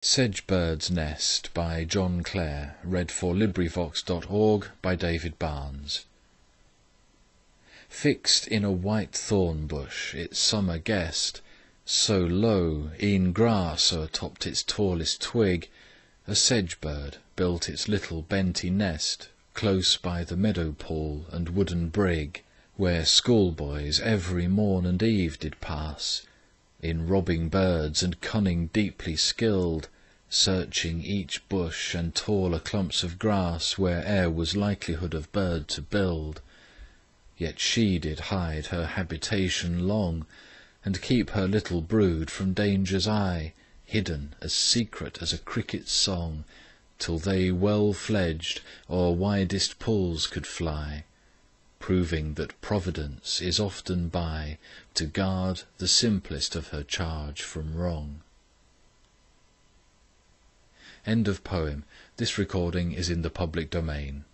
Sedge Bird's Nest by John Clare. LibriVox.org by David Barnes. Fixed in a white thorn bush, its summer guest, so low, e'en grass o'ertopped its tallest twig, a sedge bird built its little benty nest close by the meadow pool and wooden brig, where schoolboys every morn and eve did pass, in robbing birds and cunning deeply skilled, searching each bush and taller clumps of grass where e'er was likelihood of bird to build. Yet she did hide her habitation long, and keep her little brood from danger's eye, hidden as secret as a cricket's song, till they well fledged o'er widest pools could fly, proving that Providence is often by to guard the simplest of her charge from wrong. End of poem. This recording is in the public domain.